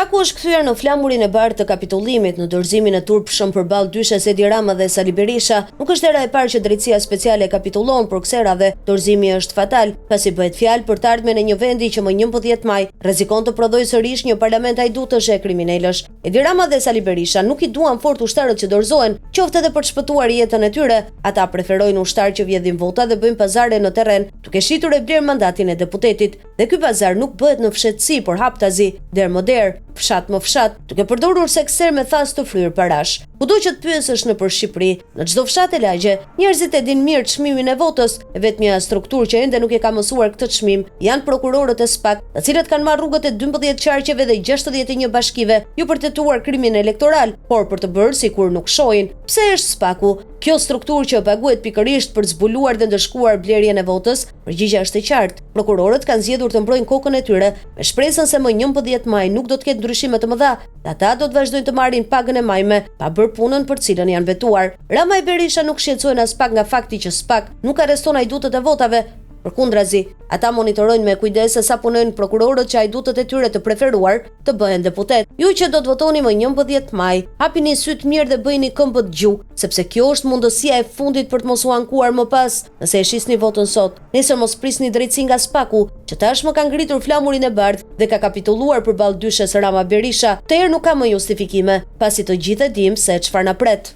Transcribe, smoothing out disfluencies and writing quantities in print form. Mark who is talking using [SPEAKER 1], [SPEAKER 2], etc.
[SPEAKER 1] Spaku është kthyer në flamurin e bardhë të kapitullimit në dorëzimin e turpshëm përballë dyshes Edi Rama dhe Sali Berisha. Nuk është hera e parë që drejtësia speciale kapitullon për kësaj radhe. Dorëzimi është fatal, pasi bëhet fjalë për të ardhmen e një vendi që më 11 maj rrezikon të prodhojë sërish një parlament hajdutësh e kriminalësh. Edi Rama dhe Sali Berisha nuk i duan fort ushtarët që dorëzohen, qoftë edhe për të shpëtuar jetën e tyre. Ata preferojnë ushtarë që vjedhin vota dhe bëjnë pazare në terren, duke shitur e bler mandatin e deputetit. Dhe ky pazar nuk bëhet në fshehtësi, por haptazi, der më der, fshat më fshat, duke përdorur sekser me thas të fryrë parash. Kudo që të pyesësh nëpër Shqipëri, në çdo fshat e lagje, njerëzit e dinë mirë çmimin e votës. Vetmja strukturë që ende nuk e ka mësuar këtë çmim janë prokurorët e SPAK, të cilët kanë marrë rrugët e 12 qarqeve dhe 61 bashkive, jo për të tetuar krimin elektoral, por për të bërë sikur nuk shohin. Pse është SPAK-u? Kjo strukturë që paguhet pikërisht për të zbuluar dhe ndëshkuar blerjen e votës, përgjigjja është e qartë. Prokurorët kanë zgjedhur të mbrojnë kokën e tyre me shpresën se më 11 maj nuk do të ketë ndryshime të mëdha. Ata do të vazhdojnë të marrin pagën e majme pa bërë punën për cilën janë vetuar. Rama e Berisha nuk shqetësohen as pak nga fakti që SPAK nuk arreston hajdutët e votave. Përkundrazi, ata monitorojnë me kujdes se sa punojnë prokurorët që hajdutët e tyre të preferuar të bëhen deputet. Ju që do të votoni më 11 maj, hapini syt mirë dhe bëjini këmbët gjuhë, sepse kjo është mundësia e fundit për të mos u ankuar më pas. Nëse e shisni votën sot, nesër mos prisni drejtësi nga SPAK-u, që tashmë ka ngritur flamurin e bardhë dhe ka kapitulluar përballë dyshes Rama Berisha. Të erë nuk ka më justifikime, pasi të gjithë e dim se çfarë na pret.